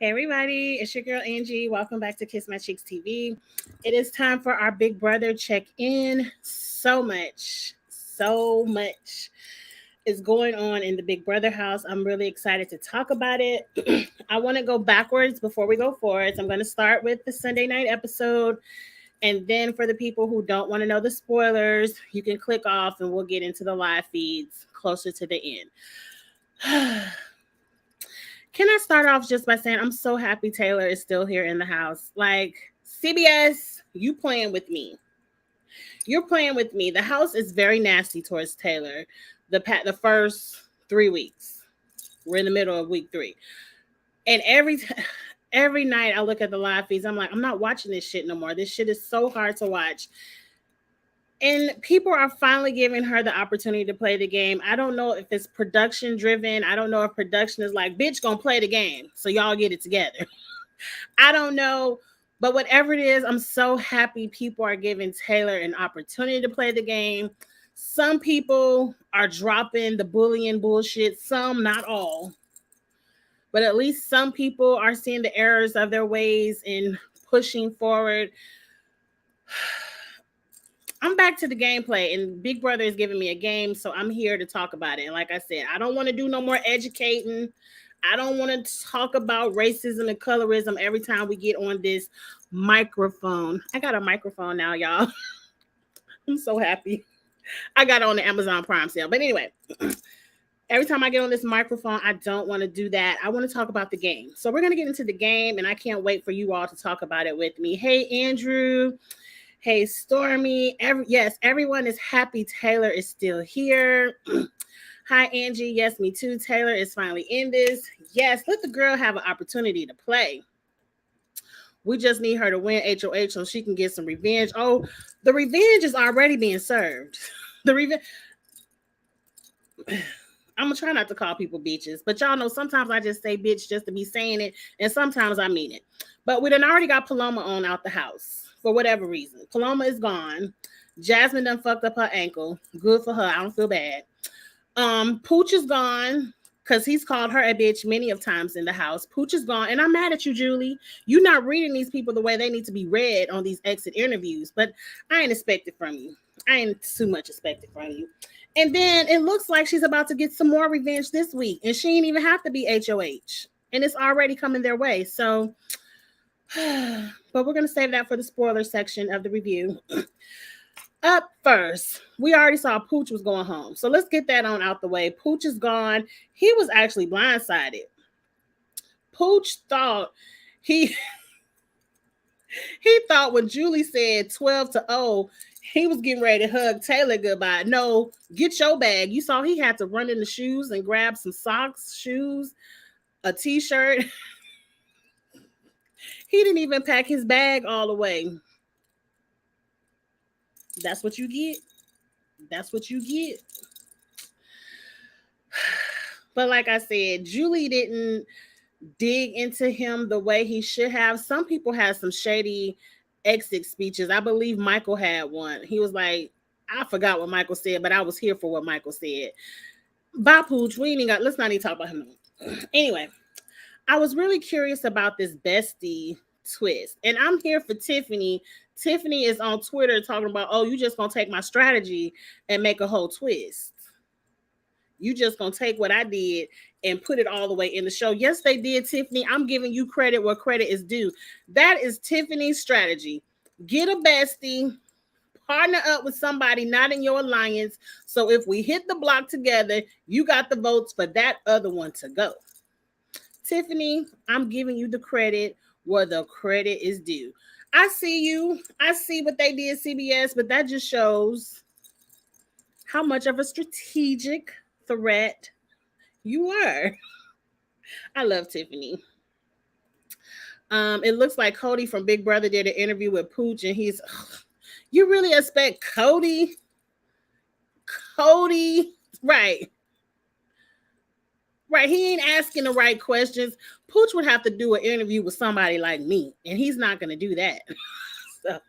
Hey everybody, it's your girl Angie. Welcome back to Kiss My Cheeks TV. It is time for our Big Brother check-in. So much is going on in the Big Brother house. I'm really excited to talk about it. I want to go backwards before we go forwards. I'm going to start with the Sunday night episode, and then for the people who don't want to know the spoilers, you can click off and we'll get into the live feeds closer to the end. Can I start off just by saying I'm so happy Taylor is still here in the house? Like, CBS, you playing with me. You're playing with me. The house is very nasty towards Taylor. The first 3 weeks. We're in the middle of week 3. And every night I look at the live feeds, I'm like, I'm not watching this shit no more. This shit is so hard to watch. And people are finally giving her the opportunity to play the game. I don't know if it's production driven. I don't know if production is like, bitch, gonna play the game. So y'all get it together. I don't know. But whatever it is, I'm so happy people are giving Taylor an opportunity to play the game. Some people are dropping the bullying bullshit. Some, not all. But at least some people are seeing the errors of their ways and pushing forward. I'm back to the gameplay, and Big Brother is giving me a game, so I'm here to talk about it. And like I said, I don't want to do no more educating. I don't want to talk about racism and colorism every time we get on this microphone. I got a microphone now, y'all. I'm so happy. I got it on the Amazon Prime sale. But anyway, every time I get on this microphone, I don't want to do that. I want to talk about the game. So we're going to get into the game, and I can't wait for you all to talk about it with me. Hey, Andrew. Hey, Stormy. Yes, everyone is happy Taylor is still here. Hi, Angie. Yes, me too. Taylor is finally in this. Yes, let the girl have an opportunity to play. We just need her to win HOH so she can get some revenge. Oh, the revenge is already being served. The revenge. I'm going to try not to call people bitches, but y'all know sometimes I just say bitch just to be saying it, and sometimes I mean it. But we done already got Paloma on out the house for whatever reason. Paloma is gone. Jasmine done fucked up her ankle. Good for her. I don't feel bad. Pooch is gone because he's called her a bitch many of times in the house. Pooch is gone, and I'm mad at you, Julie. You're not reading these people the way they need to be read on these exit interviews, but I ain't expected from you. I ain't too much expected from you. And then it looks like she's about to get some more revenge this week, and she ain't even have to be HOH, and it's already coming their way. So, but we're gonna save that for the spoiler section of the review. Up first, we already saw Pooch was going home, so let's get that on out the way. Pooch is gone. He was actually blindsided. Pooch thought he thought when Julie said 12-0, he was getting ready to hug Taylor goodbye. No, get your bag. You saw he had to run in the shoes and grab some socks, shoes, a t-shirt. He didn't even pack his bag all the way. That's what you get. That's what you get. But like I said, Julie didn't dig into him the way he should have. Some people had some shady exit speeches. I believe Michael had one. He was like, I forgot what Michael said, but I was here for what Michael said. Bye, Pooch. Let's not even talk about him. Anyway, I was really curious about this bestie twist. And I'm here for Tiffany. Tiffany is on Twitter talking about, oh, you just gonna take my strategy and make a whole twist. You just gonna take what I did and put it all the way in the show. Yes, they did, Tiffany. I'm giving you credit where credit is due. That is Tiffany's strategy. Get a bestie, partner up with somebody not in your alliance. So if we hit the block together, you got the votes for that other one to go. Tiffany, I'm giving you the credit where the credit is due. I see you. I see what they did, CBS, but that just shows how much of a strategic threat you were. I love Tiffany. It looks like Cody from Big Brother did an interview with Pooch, and you really expect Cody, right? He ain't asking the right questions. Pooch would have to do an interview with somebody like me, and he's not going to do that. So,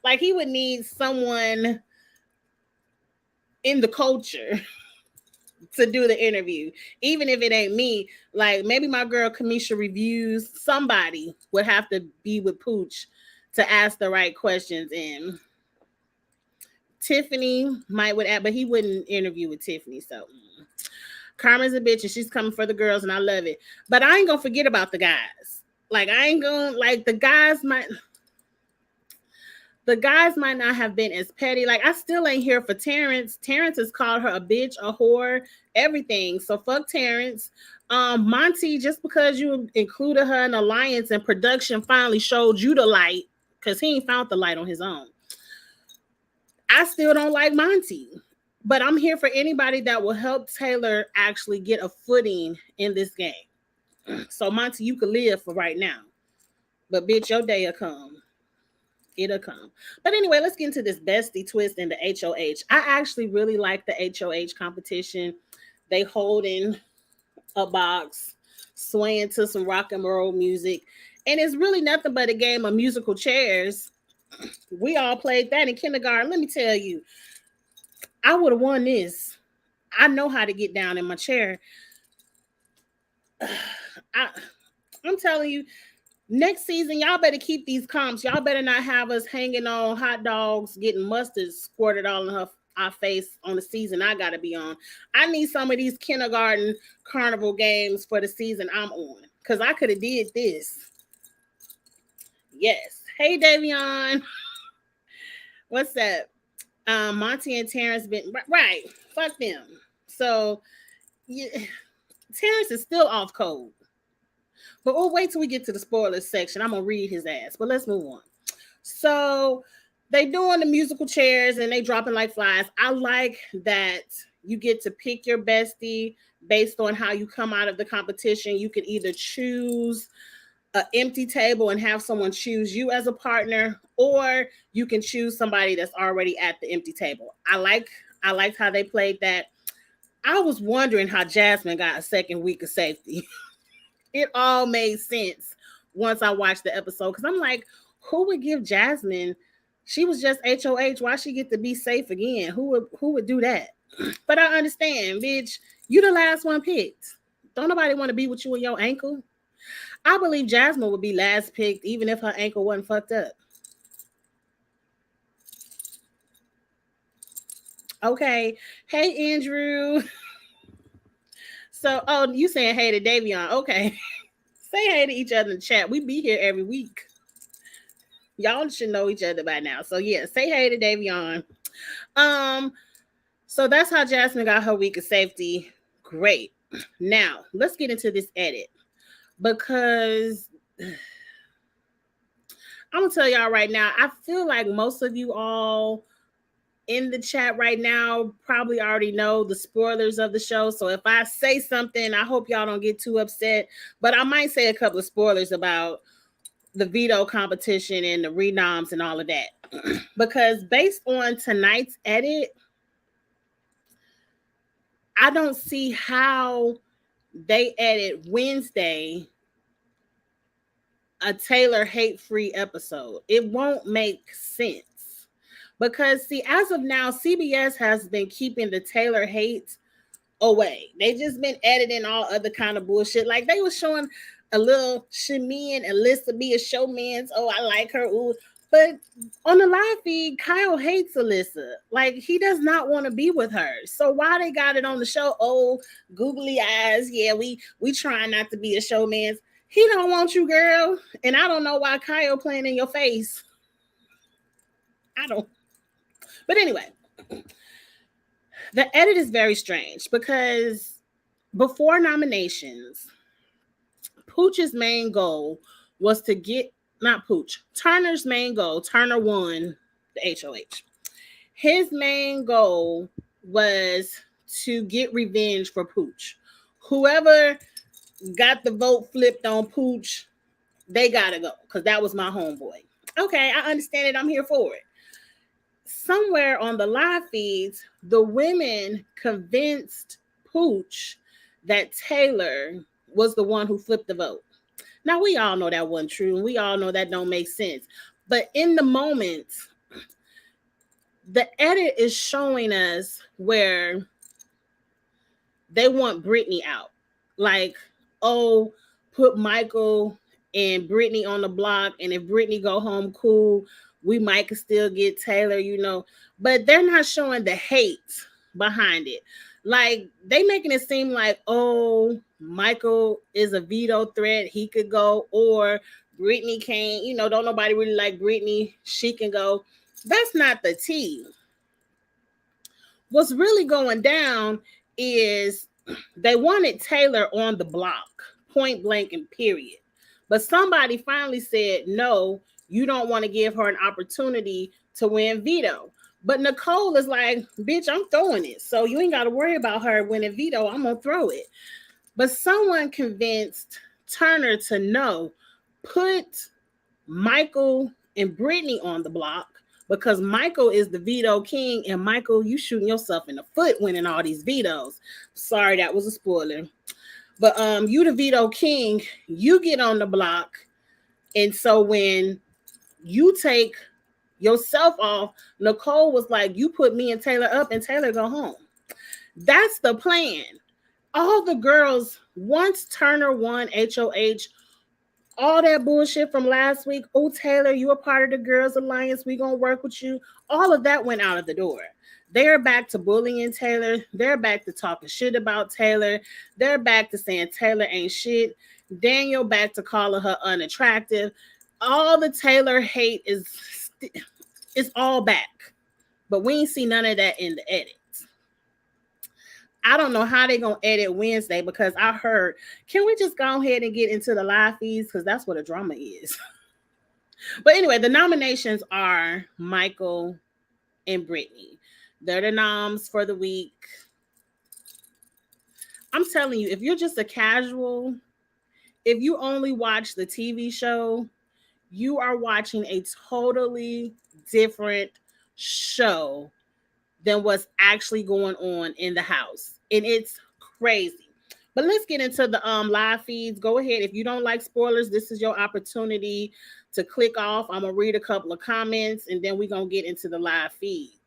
like, he would need someone in the culture to do the interview, even if it ain't me. Like maybe my girl Kamisha Reviews, somebody would have to be with Pooch to ask the right questions. And Tiffany might would add, but he wouldn't interview with Tiffany. So Carmen's a bitch and she's coming for the girls and I love it. But I ain't gonna forget about the guys. Like I ain't gonna like the guys might not have been as petty. Like I still ain't here for Terrence. Terrence has called her a bitch, a whore, everything. So fuck Terrence. Monty, just because you included her in alliance and production finally showed you the light, because he ain't found the light on his own. I still don't like Monty. But I'm here for anybody that will help Taylor actually get a footing in this game. So Monty, you could live for right now. But bitch, your day will come. It'll come. But anyway, let's get into this bestie twist and the HOH. I actually really like the HOH competition. They hold in a box, swaying to some rock and roll music. And it's really nothing but a game of musical chairs. We all played that in kindergarten. Let me tell you, I would have won this. I know how to get down in my chair. I'm telling you, next season, y'all better keep these comps. Y'all better not have us hanging on hot dogs, getting mustard squirted all in our face on the season I gotta be on. I need some of these kindergarten carnival games for the season I'm on. Cause I could have did this. Yes. Hey Davion. What's up? Monty and Terrence been right. Fuck them. So yeah, Terrence is still off code. But we'll wait till we get to the spoilers section. I'm gonna read his ass. But let's move on. So they doing the musical chairs and they dropping like flies. I like that you get to pick your bestie based on how you come out of the competition. You can either choose an empty table and have someone choose you as a partner, or you can choose somebody that's already at the empty table. I liked how they played that. I was wondering how Jasmine got a second week of safety. It all made sense once I watched the episode, because I'm like, who would give Jasmine? She was just HOH. Why she get to be safe again? Who would do that? But I understand, bitch. You the last one picked. Don't nobody want to be with you and your ankle. I believe Jasmine would be last picked, even if her ankle wasn't fucked up. Okay. Hey, Andrew. So, oh, you saying hey to Davion. Okay. Say hey to each other in the chat. We be here every week. Y'all should know each other by now. So yeah, say hey to Davion. So that's how Jasmine got her week of safety. Great. Now let's get into this edit, because I'm gonna tell y'all right now, I feel like most of you all in the chat right now probably already know the spoilers of the show. So if I say something, I hope y'all don't get too upset, but I might say a couple of spoilers about the veto competition and the renoms and all of that. Because based on tonight's edit, I don't see how they edit Wednesday a Taylor hate-free episode. It won't make sense. Because see, as of now, CBS has been keeping the Taylor hate away. They just been editing all other kind of bullshit. Like they were showing a little Shami and Alyssa be a showman's. Oh, I like her. Ooh. But on the live feed, Kyle hates Alyssa. Like he does not want to be with her. So why they got it on the show? Oh, googly eyes. Yeah, we trying not to be a showman's. He don't want you, girl. And I don't know why Kyle playing in your face. I don't. But anyway, the edit is very strange because before nominations, Pooch's main goal was to get, not Pooch, Turner's main goal, Turner won the HOH. His main goal was to get revenge for Pooch. Whoever got the vote flipped on Pooch, they gotta go, because that was my homeboy. Okay, I understand it. I'm here for it. Somewhere on the live feeds, the women convinced Pooch that Taylor was the one who flipped the vote. Now, we all know that wasn't true, and we all know that don't make sense. But in the moment, the edit is showing us where they want Brittany out. Like, oh, put Michael and Brittany on the block, and if Brittany go home, cool. We might could still get Taylor, but they're not showing the hate behind it. Like, they making it seem like, oh, Michael is a veto threat. He could go, or Brittany can't. Don't nobody really like Brittany. She can go. That's not the tea. What's really going down is they wanted Taylor on the block, point blank and period. But somebody finally said, no, you don't want to give her an opportunity to win veto. But Nicole is like, bitch, I'm throwing it. So you ain't got to worry about her winning veto. I'm going to throw it. But someone convinced Turner to no, put Michael and Brittany on the block, because Michael is the veto king, and Michael, you shooting yourself in the foot winning all these vetoes. Sorry, that was a spoiler. But you the veto king, you get on the block. And so when you take yourself off, Nicole was like, you put me and Taylor up and Taylor go home. That's the plan. All the girls, once Turner won HOH, all that bullshit from last week, oh, Taylor, you a part of the Girls Alliance, we gonna work with you. All of that went out of the door. They're back to bullying Taylor. They're back to talking shit about Taylor. They're back to saying Taylor ain't shit. Daniel back to calling her unattractive. All the Taylor hate is all back. But we ain't see none of that in the edit. I don't know how they're going to edit Wednesday, because I heard, can we just go ahead and get into the live feeds? Because that's what a drama is. But anyway, the nominations are Michael and Brittany. They're the noms for the week. I'm telling you, if you're just a casual, if you only watch the TV show, you are watching a totally different show than what's actually going on in the house. And it's crazy. But let's get into the live feeds. Go ahead. If you don't like spoilers, this is your opportunity to click off. I'm going to read a couple of comments, and then we're going to get into the live feeds.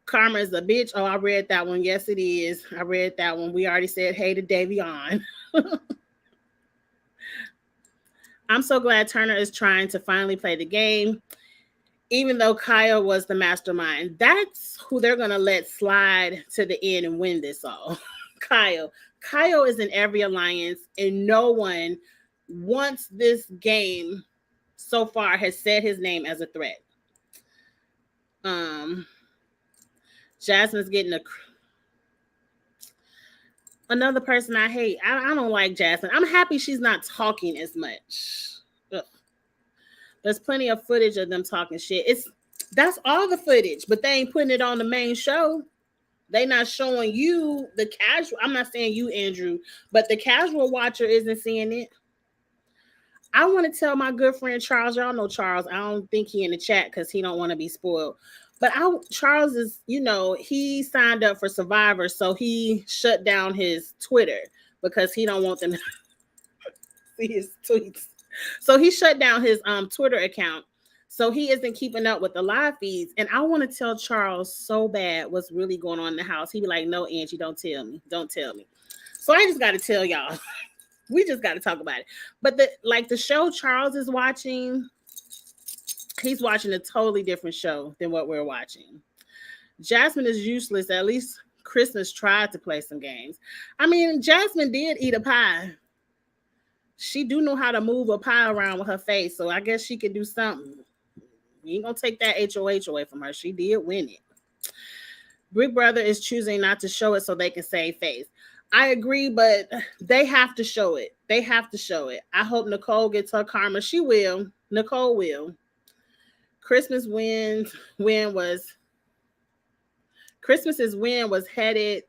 Karma is a bitch. Oh, I read that one. Yes, it is. I read that one. We already said hey to Davion. I'm so glad Turner is trying to finally play the game, even though Kyle was the mastermind. That's who they're going to let slide to the end and win this all. Kyle. Kyle is in every alliance, and no one, once this game so far, has said his name as a threat. Jasmine's getting another person I hate. I don't like Jasmine. I'm happy she's not talking as much. Ugh. There's plenty of footage of them talking shit. That's all the footage, but they ain't putting it on the main show. They not showing you the casual. I'm not saying you, Andrew, but the casual watcher isn't seeing it. I want to tell my good friend Charles. Y'all know Charles. I don't think he in the chat because he don't want to be spoiled. But Charles is, he signed up for Survivor, so he shut down his Twitter because he don't want them to see his tweets. So he shut down his Twitter account. So he isn't keeping up with the live feeds. And I want to tell Charles so bad what's really going on in the house. He'd be like, no, Angie, don't tell me. Don't tell me. So I just got to tell y'all. We just got to talk about it. But the show Charles is watching, he's watching a totally different show than what we're watching. Jasmine is useless. At least Christmas tried to play some games. I mean, Jasmine did eat a pie. She do know how to move a pie around with her face, so I guess she could do something. You ain't gonna take that HOH away from her. She did win it. Big Brother is choosing not to show it so they can save face. I agree, but they have to show it. They have to show it. I hope Nicole gets her karma. She will. Nicole will. Christmas's win was headed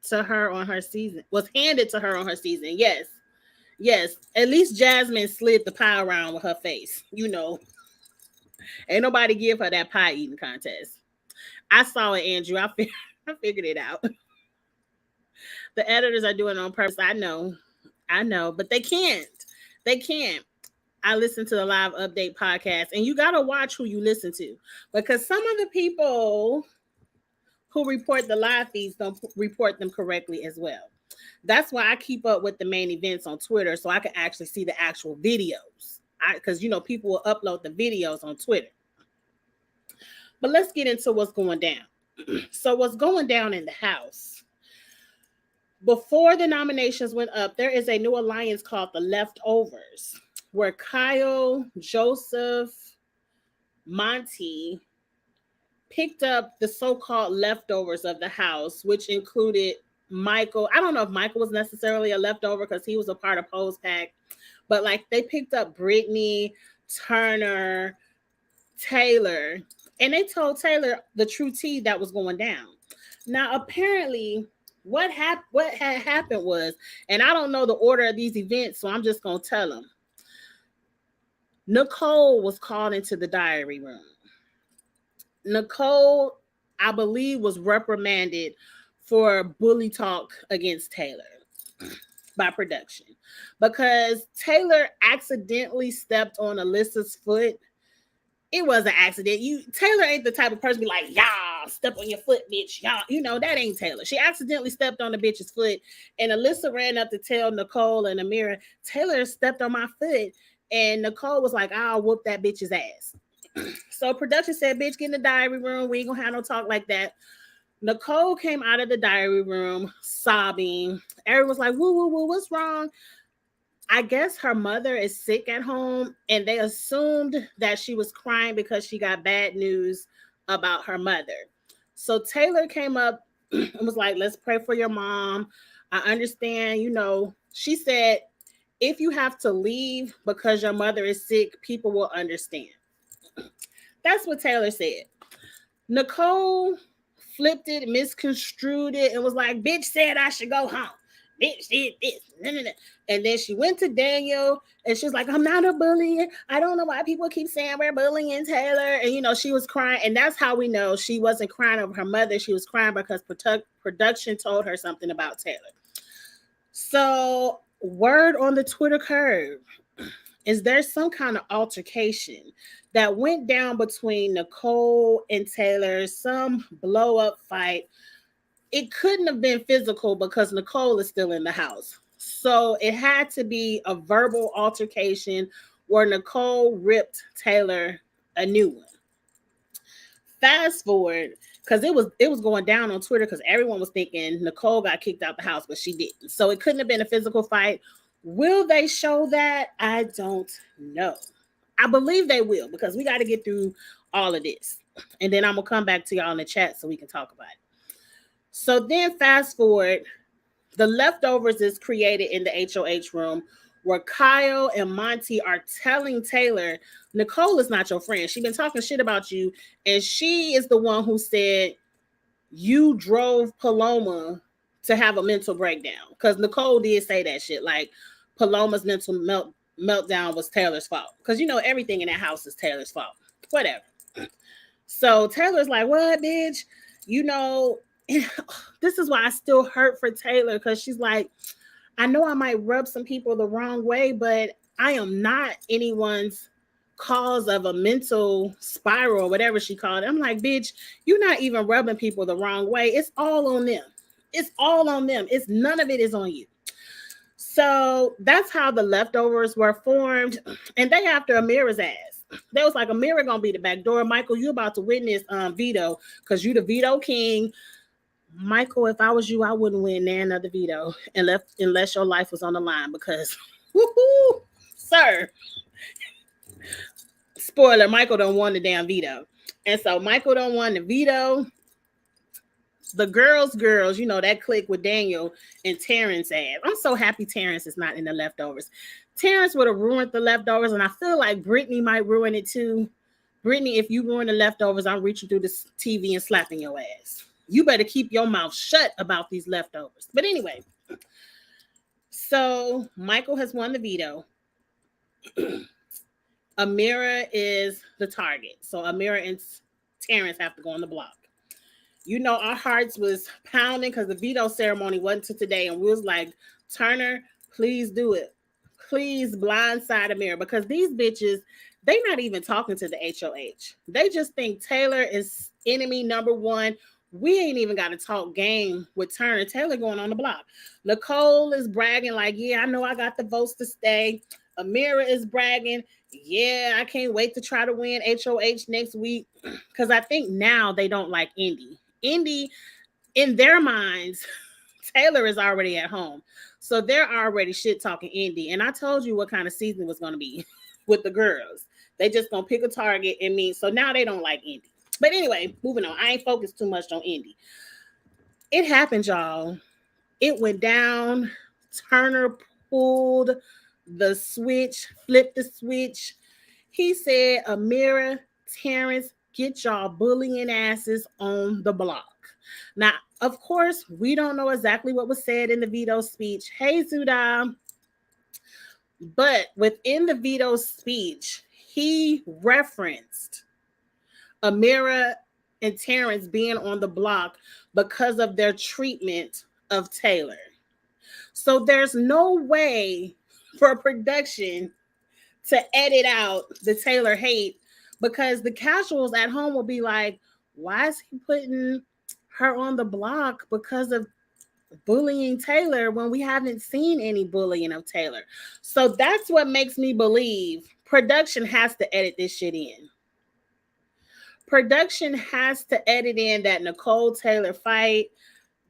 to her on her season. Was handed to her on her season. Yes. Yes. At least Jasmine slid the pie around with her face. Ain't nobody give her that pie eating contest. I saw it, Andrew. I figured it out. The editors are doing it on purpose. I know, but they can't. They can't. I listen to the live update podcast, and you got to watch who you listen to, because some of the people who report the live feeds don't report them correctly as well. That's why I keep up with the main events on Twitter so I can actually see the actual videos. Because, people will upload the videos on Twitter. But let's get into what's going down. So what's going down in the House? Before the nominations went up, there is a new alliance called the Leftovers, where Kyle, Joseph, Monty picked up the so-called leftovers of the House, which included Michael. I don't know if Michael was necessarily a leftover because he was a part of Poe's pack, but like they picked up Brittany, Turner, Taylor, and they told Taylor the true tea that was going down. Now, apparently, what had happened was, and I don't know the order of these events, so I'm just gonna tell them. Nicole was called into the diary room. Nicole, I believe, was reprimanded for bully talk against Taylor by production because Taylor accidentally stepped on Alyssa's foot. It was an accident. Taylor ain't the type of person to be like, y'all, step on your foot, bitch. Y'all, that ain't Taylor. She accidentally stepped on the bitch's foot, and Alyssa ran up to tell Nicole and Amira, Taylor stepped on my foot, and Nicole was like, I'll whoop that bitch's ass. So production said, bitch, get in the diary room. We ain't gonna have no talk like that. Nicole came out of the diary room sobbing. Everyone was like, woo, woo, woo, what's wrong? I guess her mother is sick at home, and they assumed that she was crying because she got bad news about her mother. So Taylor came up and was like, let's pray for your mom. I understand, she said, if you have to leave because your mother is sick, people will understand. That's what Taylor said. Nicole flipped it, misconstrued it, and was like, bitch said I should go home. Bitch did this. And then she went to Daniel and she was like, I'm not a bully. I don't know why people keep saying we're bullying Taylor. And, she was crying. And that's how we know she wasn't crying over her mother. She was crying because production told her something about Taylor. So word on the Twitter curve is there some kind of altercation that went down between Nicole and Taylor, some blow up fight. It couldn't have been physical because Nicole is still in the house. So it had to be a verbal altercation where Nicole ripped Taylor a new one. Fast forward, because it was going down on Twitter because everyone was thinking Nicole got kicked out the house, but she didn't. So it couldn't have been a physical fight. Will they show that? I don't know. I believe they will because we got to get through all of this. And then I'm going to come back to y'all in the chat so we can talk about it. So then fast forward, the leftovers is created in the HOH room where Kyle and Monty are telling Taylor, Nicole is not your friend. She's been talking shit about you. And she is the one who said you drove Paloma to have a mental breakdown. Because Nicole did say that shit. Like Paloma's mental meltdown was Taylor's fault. Because everything in that house is Taylor's fault. Whatever. So Taylor's like, what, bitch? This is why I still hurt for Taylor because she's like, I know I might rub some people the wrong way, but I am not anyone's cause of a mental spiral or whatever she called it. I'm like, bitch, you're not even rubbing people the wrong way. It's all on them. It's all on them. None of it is on you. So that's how the leftovers were formed. And they after Amira's ass. They was like, Amira gonna be the back door. Michael, you about to witness veto because you the veto king. Michael, if I was you, I wouldn't win another veto unless your life was on the line because, sir, spoiler, Michael don't want the damn veto. And so Michael don't want the veto. The girls, that clique with Daniel and Terrence ass. I'm so happy Terrence is not in the leftovers. Terrence would have ruined the leftovers, and I feel like Brittany might ruin it too. Brittany, if you ruin the leftovers, I'm reaching through the TV and slapping your ass. You better keep your mouth shut about these leftovers. But anyway, so Michael has won the veto. Amira is the target. So Amira and Terrence have to go on the block. Our hearts was pounding because the veto ceremony wasn't to today. And we was like, Turner, please do it. Please blindside Amira because these bitches, they not even talking to the HOH. They just think Taylor is enemy number one. We ain't even got to talk game with Turner. Taylor going on the block. Nicole is bragging like, yeah, I know I got the votes to stay. Amira is bragging, yeah, I can't wait to try to win HOH next week. Because I think now they don't like Indy. Indy, in their minds, Taylor is already at home. So they're already shit talking Indy. And I told you what kind of season it was going to be with the girls. They just going to pick a target and me. So now they don't like Indy. But anyway, moving on. I ain't focused too much on Indy. It happened, y'all. It went down. Turner pulled the switch, flipped the switch. He said, Amira, Terrence, get y'all bullying asses on the block. Now, of course, we don't know exactly what was said in the veto speech. Hey, Zuda. But within the veto speech, he referenced Amira and Terrence being on the block because of their treatment of Taylor. So there's no way for production to edit out the Taylor hate, because the casuals at home will be like, why is he putting her on the block because of bullying Taylor when we haven't seen any bullying of Taylor? So that's what makes me believe production has to edit this shit in. Production has to edit in that Nicole Taylor fight,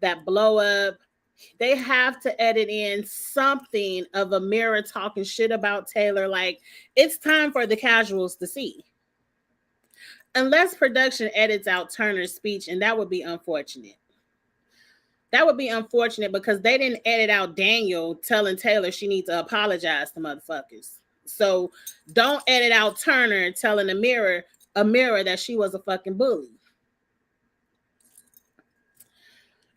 that blow up. They have to edit in something of Amira talking shit about Taylor. Like, it's time for the casuals to see. Unless production edits out Turner's speech, and that would be unfortunate. That would be unfortunate because they didn't edit out Daniel telling Taylor she needs to apologize to motherfuckers. So don't edit out Turner telling Amira that she was a fucking bully.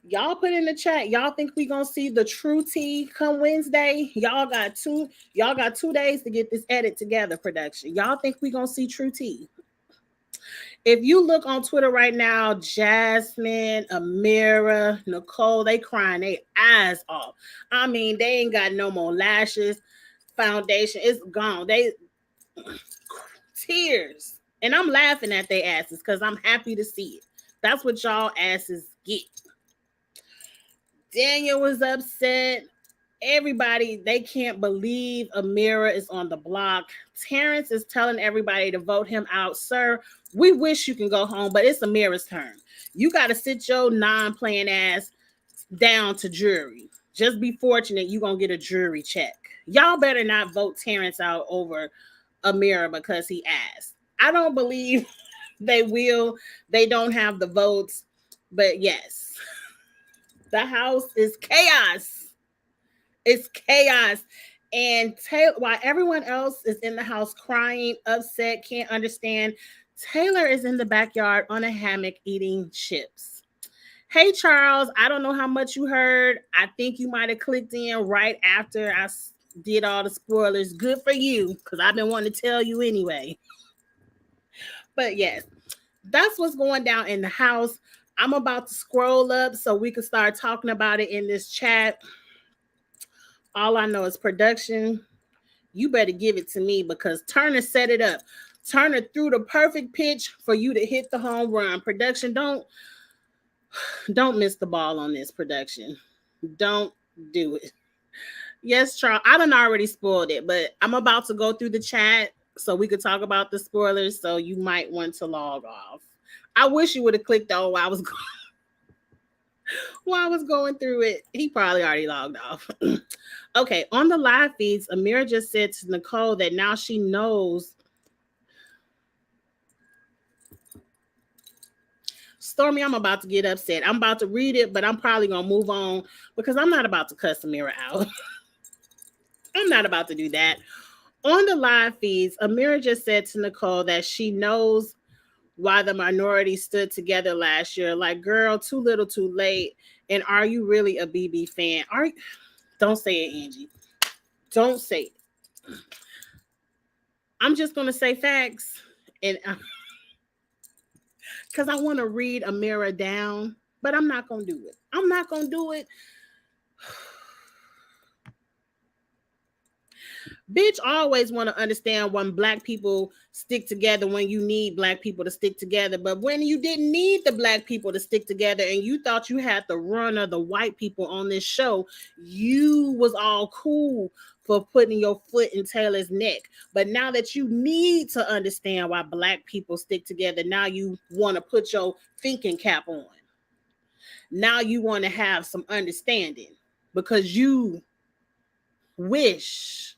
Y'all put in the chat. Y'all think we gonna see the true tea come Wednesday? Y'all got 2 days to get this edit together, production. Y'all think we gonna see true tea? If you look on Twitter right now, Jasmine, Amira, Nicole, they crying their eyes off. I mean, they ain't got no more lashes, foundation, it's gone. They tears. And I'm laughing at their asses because I'm happy to see it. That's what y'all asses get. Daniel was upset. Everybody, they can't believe Amira is on the block. Terrence is telling everybody to vote him out. Sir, we wish you can go home, but it's Amira's turn. You got to sit your non-playing ass down to jury. Just be fortunate you're going to get a jury check. Y'all better not vote Terrence out over Amira because he asked. I don't believe they will. They don't have the votes. But yes, the house is chaos. It's chaos. And while everyone else is in the house crying, upset, can't understand, Taylor is in the backyard on a hammock eating chips. Hey, Charles, I don't know how much you heard. I think you might have clicked in right after I did all the spoilers. Good for you, because I've been wanting to tell you anyway. But yes, that's what's going down in the house. I'm about to scroll up so we can start talking about it in this chat. All I know is production. You better give it to me because Turner set it up. Turner threw the perfect pitch for you to hit the home run. Production, don't miss the ball on this, production. Don't do it. Yes, Charles, I done already spoiled it, but I'm about to go through the chat so we could talk about the spoilers, so you might want to log off. I wish you would have clicked on while I was going through it. He probably already logged off. Okay, on the live feeds, Amira just said to Nicole that now she knows. Stormy, I'm about to get upset. I'm about to read it, but I'm probably going to move on because I'm not about to cuss Amira out. I'm not about to do that. On the live feeds, Amira just said to Nicole that she knows why the minority stood together last year. Like, girl, too little, too late. And are you really a BB fan? Don't say it, Angie. Don't say it. I'm just going to say facts. And because I want to read Amira down, but I'm not going to do it. I'm not going to do it. Bitch always want to understand when black people stick together, when you need black people to stick together. But when you didn't need the black people to stick together and you thought you had the run of the white people on this show, you was all cool for putting your foot in Taylor's neck. But now that you need to understand why black people stick together, now you want to put your thinking cap on. Now you want to have some understanding because you wish.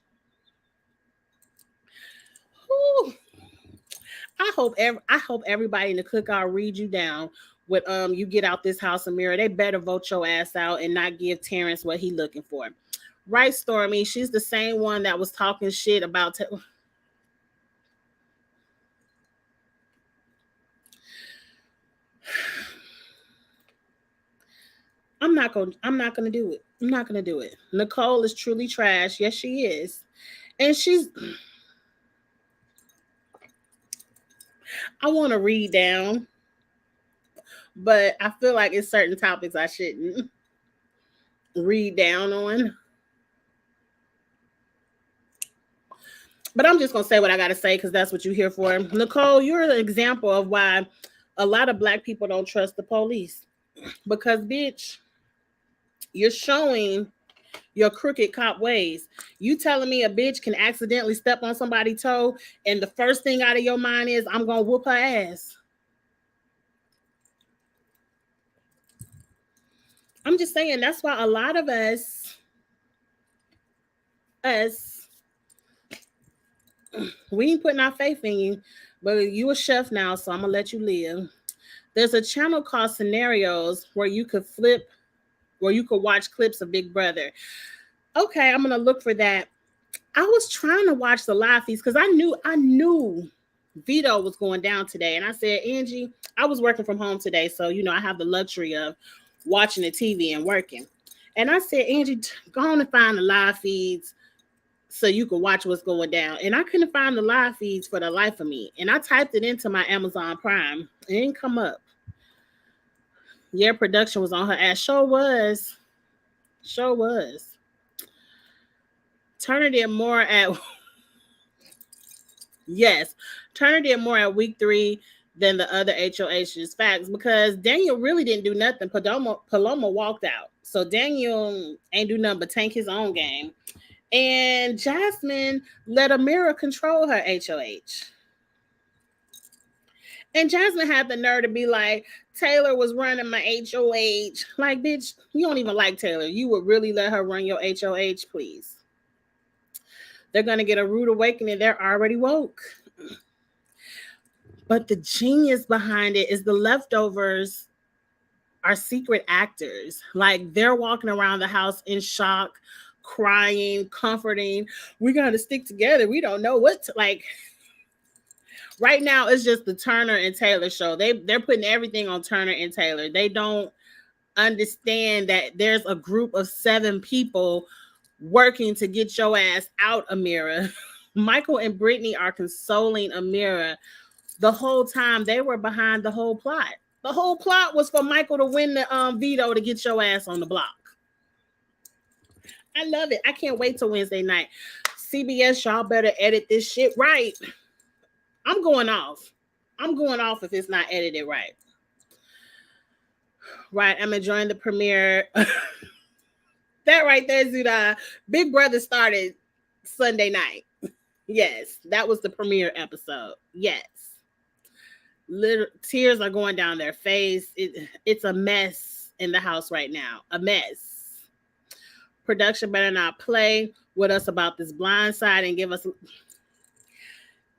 Whew, I hope everybody in the cookout read you down with you get out this house of mirror. They better vote your ass out and not give Terrence what he looking for. Right, Stormy? She's the same one that was talking shit about. I'm not gonna do it. I'm not gonna do it. Nicole is truly trash. Yes, she is, and she's. I want to read down, but I feel like it's certain topics I shouldn't read down on. But I'm just gonna say what I gotta say because that's what you're here for. Nicole, you're an example of why a lot of black people don't trust the police. Because bitch, you're showing your crooked cop ways. You telling me a bitch can accidentally step on somebody's toe and the first thing out of your mind is I'm gonna whoop her ass. I'm just saying that's why a lot of us we ain't putting our faith in you, but you a chef now, so I'm gonna let you live. There's a channel called Scenarios where you could watch clips of Big Brother. Okay, I'm gonna look for that. I was trying to watch the live feeds because I knew Vito was going down today, and I said, Angie, I was working from home today, so I have the luxury of watching the TV and working. And I said, Angie, go on and find the live feeds so you can watch what's going down. And I couldn't find the live feeds for the life of me. And I typed it into my Amazon Prime. It didn't come up. Yeah, production was on her ass. Sure was. Sure was. Turner did more at yes. Turner did more at week 3 than the other HOH's. Facts, because Daniel really didn't do nothing. Paloma walked out. So Daniel ain't do nothing but tank his own game. And Jasmine let Amira control her HOH. And Jasmine had the nerve to be like, Taylor was running my HOH. Like, bitch, you don't even like Taylor. You would really let her run your HOH, please. They're going to get a rude awakening. They're already woke. But the genius behind it is the leftovers are secret actors. Like, they're walking around the house in shock, crying, comforting. We got to stick together. We don't know what to, like. Right now, it's just the Turner and Taylor show. They're putting everything on Turner and Taylor. They don't understand that there's a group of 7 people working to get your ass out, Amira. Michael and Brittany are consoling Amira the whole time. They were behind the whole plot. The whole plot was for Michael to win the veto to get your ass on the block. I love it. I can't wait till Wednesday night. CBS, y'all better edit this shit right. I'm going off. I'm going off if it's not edited right. Right, I'm enjoying the premiere. That right there, Zuda. Big Brother started Sunday night. Yes, that was the premiere episode. Yes. Little tears are going down their face. It's a mess in the house right now. A mess. Production better not play with us about this blind side and give us.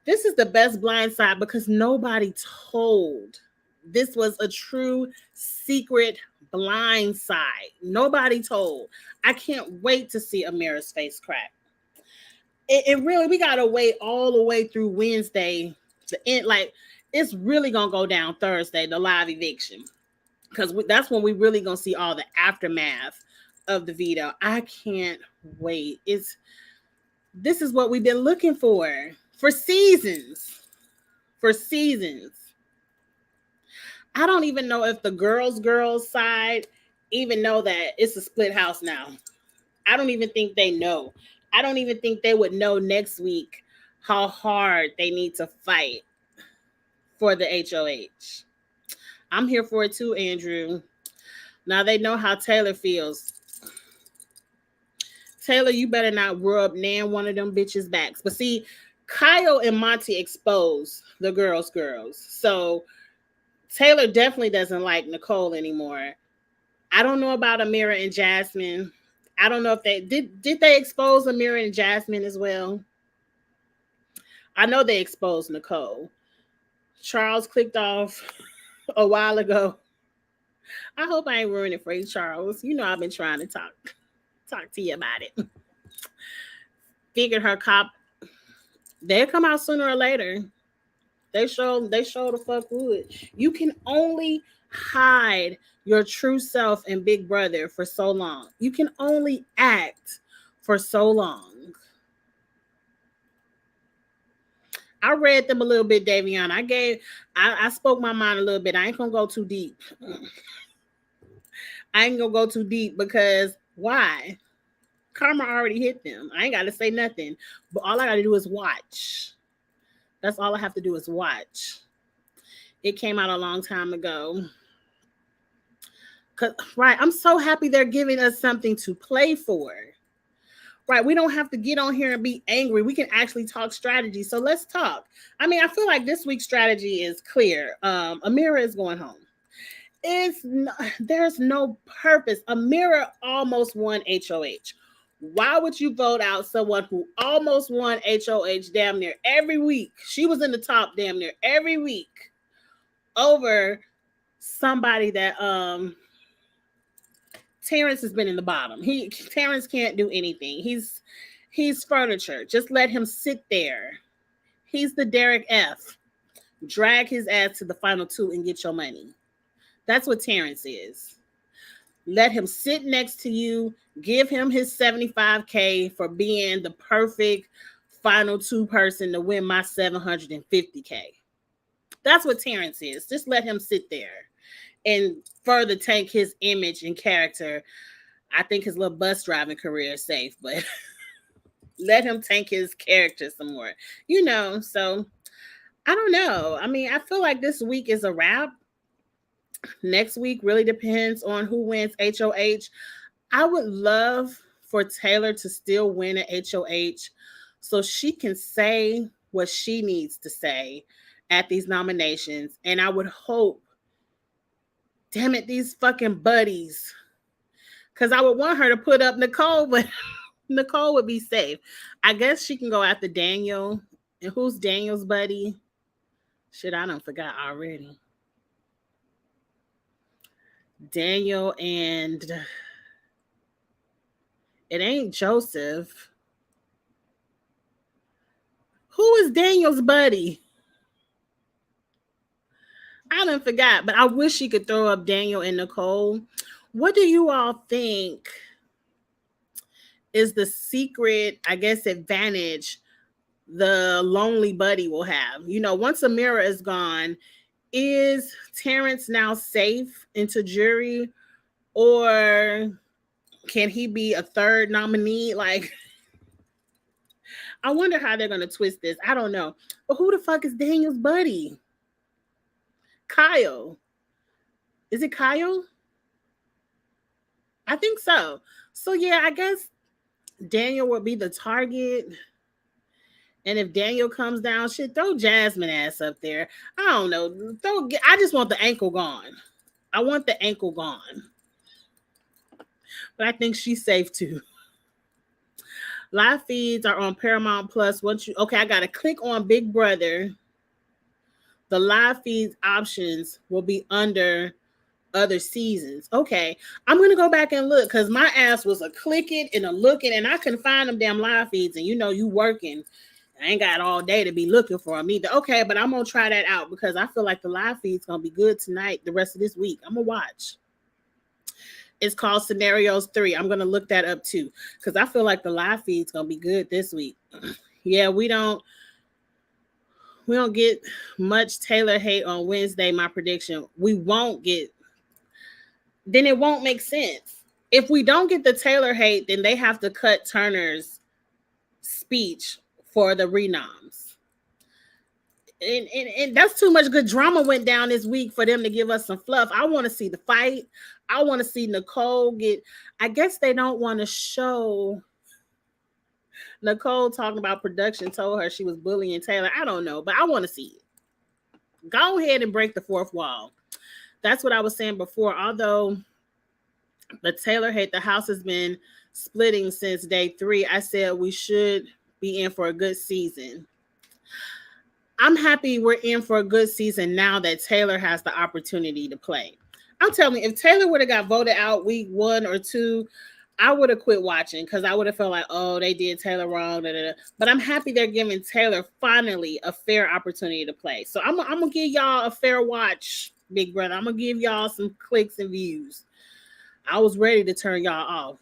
This is the best blind side because nobody told. This was a true secret blind side. Nobody told. I can't wait to see Amira's face crack. It really, we gotta wait all the way through Wednesday to end. Like, it's really gonna go down Thursday, the live eviction, because that's when we really gonna see all the aftermath of the veto. I can't wait. This is what we've been looking for seasons. For seasons. I don't even know if the girls side even know that it's a split house now. I don't even think they know. I don't even think they would know next week how hard they need to fight for the HOH. I'm here for it too, Andrew. Now they know how Taylor feels. Taylor, you better not rub nan one of them bitches' backs. But see, Kyle and Monty expose the girls. So Taylor definitely doesn't like Nicole anymore. I don't know about Amira and Jasmine. I don't know if they did they expose Amira and Jasmine as well. I know they exposed Nicole. Charles clicked off a while ago. I hope I ain't ruining it for you, Charles. You know I've been trying to talk to you about it. Figured her cop, they'll come out sooner or later. They show the fuck wood. You can only hide your true self in Big Brother for so long. You can only act for so long. I read them a little bit, Davion. I spoke my mind a little bit. I ain't gonna go too deep. I ain't gonna go too deep because why? Karma already hit them. I ain't gotta say nothing. But all I gotta do is watch. That's all I have to do is watch. It came out a long time ago. Right, I'm so happy they're giving us something to play for. Right, we don't have to get on here and be angry. We can actually talk strategy. So let's talk. I mean, I feel like this week's strategy is clear. Amira is going home. There's no purpose. Amira almost won HOH. Why would you vote out someone who almost won HOH damn near every week? She was in the top damn near every week over somebody that Terrence has been in the bottom. Terrence can't do anything. He's furniture. Just let him sit there. He's the Derek F. Drag his ass to the final two and get your money. That's what Terrence is. Let him sit next to you. Give him his $75K for being the perfect final two person to win my $750K. That's what Terrence is. Just let him sit there and further tank his image and character. I think his little bus driving career is safe, but let him tank his character some more. So I don't know. I mean, I feel like this week is a wrap. Next week really depends on who wins HOH. I would love for Taylor to still win at HOH so she can say what she needs to say at these nominations. And I would hope, damn it, these fucking buddies. Because I would want her to put up Nicole, but Nicole would be safe. I guess she can go after Daniel. And who's Daniel's buddy? Shit, I done forgot already. Daniel and it ain't Joseph. Who is Daniel's buddy? I done forgot, but I wish she could throw up Daniel and Nicole. What do you all think is the secret, I guess, advantage the lonely buddy will have? Once Amira is gone, is Terrence now safe into jury, or can he be a third nominee? Like, I wonder how they're going to twist this. I don't know. But who the fuck is Daniel's buddy? Kyle. Is it Kyle? I think so. So, yeah, I guess Daniel will be the target. And if Daniel comes down, shit, throw Jasmine ass up there. I don't know. I just want the ankle gone. I want the ankle gone. But I think she's safe too. Live feeds are on Paramount Plus. I got to click on Big Brother. The live feeds options will be under other seasons. Okay, I'm going to go back and look because my ass was a clicking and a looking and I couldn't find them damn live feeds. And you working. I ain't got all day to be looking for them either. Okay, but I'm going to try that out because I feel like the live feed's going to be good tonight, the rest of this week. I'm going to watch. It's called Scenarios 3. I'm going to look that up too because I feel like the live feed's going to be good this week. Yeah, we don't get much Taylor hate on Wednesday, my prediction. We won't get, then it won't make sense. If we don't get the Taylor hate, then they have to cut Turner's speech for the renoms. And that's too much good drama went down this week for them to give us some fluff. I want to see the fight. I want to see Nicole get. I guess they don't want to show Nicole talking about production told her she was bullying Taylor. I don't know, but I want to see it. Go ahead and break the fourth wall. That's what I was saying before. Although the Taylor hate, the house has been splitting since day 3. I said we should be in for a good season. I'm happy we're in for a good season now that Taylor has the opportunity to play. I'm telling you, if Taylor would have got voted out week 1 or 2, I would have quit watching because I would have felt like, oh, they did Taylor wrong. Da, da, da. But I'm happy they're giving Taylor finally a fair opportunity to play. So I'm going to give y'all a fair watch, Big Brother. I'm going to give y'all some clicks and views. I was ready to turn y'all off.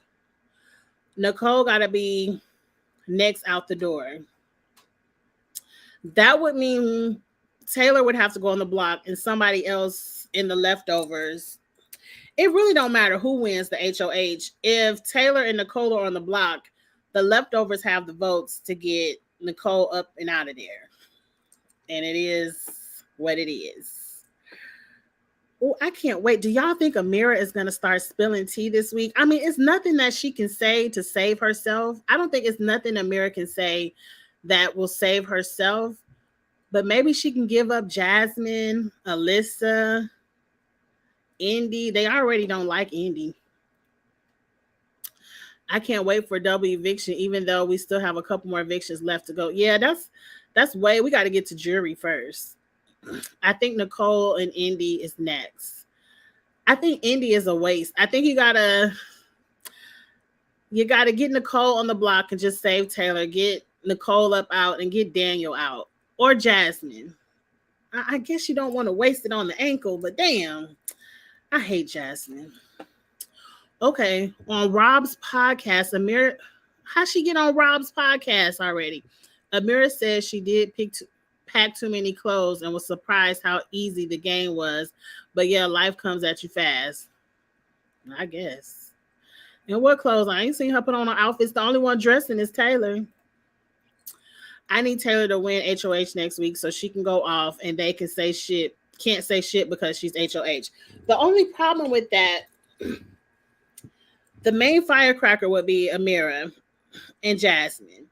Nicole got to be next out the door. That would mean Taylor would have to go on the block and somebody else in the leftovers. It really don't matter who wins the HOH. If Taylor and Nicole are on the block, the leftovers have the votes to get Nicole up and out of there. And it is what it is. Oh, I can't wait. Do y'all think Amira is going to start spilling tea this week? I mean, it's nothing that she can say to save herself. I don't think it's nothing Amira can say that will save herself. But maybe she can give up Jasmine, Alyssa, Indy. They already don't like Indy. I can't wait for double eviction, even though we still have a couple more evictions left to go. Yeah, that's way. We got to get to jury first. I think Nicole and Indy is next. I think Indy is a waste. I think you gotta get Nicole on the block and just save Taylor. Get Nicole up out and get Daniel out or Jasmine. I guess you don't want to waste it on the ankle, but damn, I hate Jasmine. Okay, on Rob's podcast, Amira, how she get on Rob's podcast already? Amira says she did pack too many clothes and was surprised how easy the game was. But yeah, life comes at you fast. I guess. And what clothes? I ain't seen her put on her outfits. The only one dressing is Taylor. I need Taylor to win HOH next week so she can go off and they can say shit. Can't say shit because she's HOH. The only problem with that, the main firecracker would be Amira and Jasmine.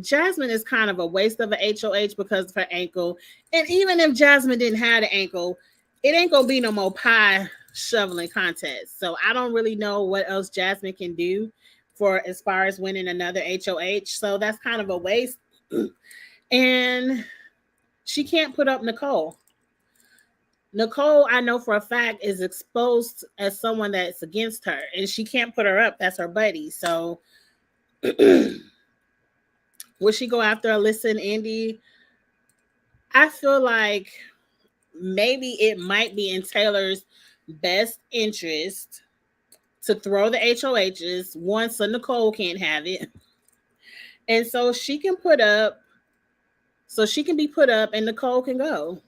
Jasmine is kind of a waste of a HOH because of her ankle. And even if Jasmine didn't have the ankle, it ain't going to be no more pie shoveling contest. So I don't really know what else Jasmine can do for as far as winning another HOH. So that's kind of a waste. And she can't put up Nicole. Nicole, I know for a fact, is exposed as someone that's against her. And she can't put her up. That's her buddy. So would she go after Alyssa and Indy? I feel like maybe it might be in Taylor's best interest to throw the HOHs once so Nicole can't have it. And so she can put up, so she can be put up and Nicole can go.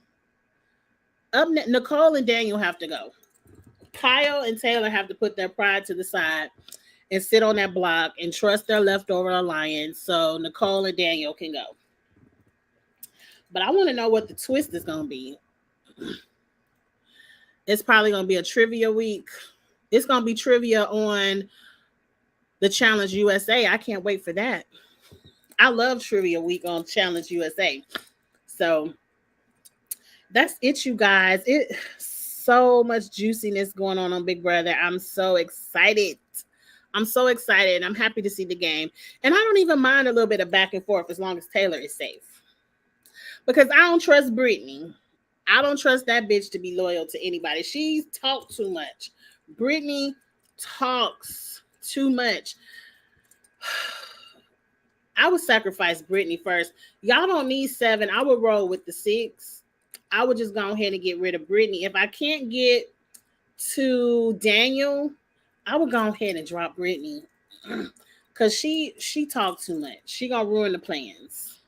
Nicole and Daniel have to go. Kyle and Taylor have to put their pride to the side and sit on that block and trust their leftover alliance so Nicole and Daniel can go. But I want to know what the twist is going to be. It's probably going to be a trivia week. It's going to be trivia on the Challenge USA. I can't wait for that. I love trivia week on Challenge USA. So that's it, you guys. It so much juiciness going on Big Brother. I'm so excited. I'm happy to see the game. And I don't even mind a little bit of back and forth as long as Taylor is safe. Because I don't trust Brittany. I don't trust that bitch to be loyal to anybody. She's talked too much. Brittany talks too much. I would sacrifice Brittany first. Y'all don't need 7. I would roll with the 6. I would just go ahead and get rid of Brittany. If I can't get to Daniel, I would go ahead and drop Brittany. Because she talked too much. She gonna ruin the plans.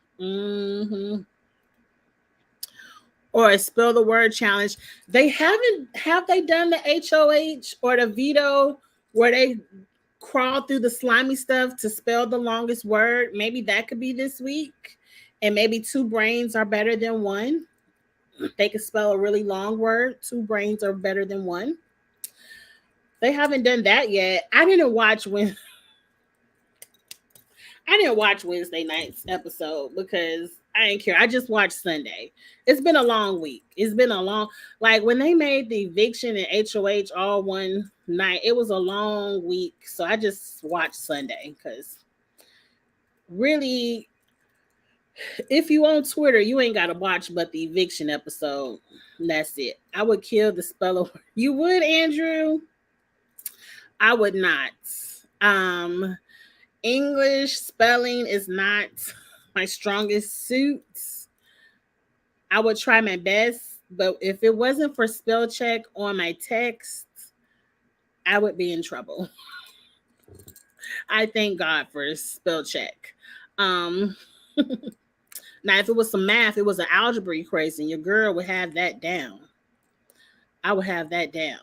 Or a spell the word challenge. Have they done the HOH or the veto where they crawl through the slimy stuff to spell the longest word. Maybe that could be this week. And maybe two brains are better than one. They can spell a really long word. Two brains are better than one. They haven't done that yet. I didn't watch Wednesday night's episode because I didn't care. I just watched Sunday. It's been a long week. It's been a long, like when they made the eviction and HOH all one night, it was a long week. So I just watched Sunday because really, if you on Twitter, you ain't got to watch but the eviction episode. That's it. I would kill the speller. You would, Andrew? I would not. Um, English spelling is not my strongest suit. I would try my best, but if it wasn't for spell check on my text, I would be in trouble. I thank God for spell check. Um, Now, if it was some math, it was an algebra crazy, and your girl would have that down. I would have that down.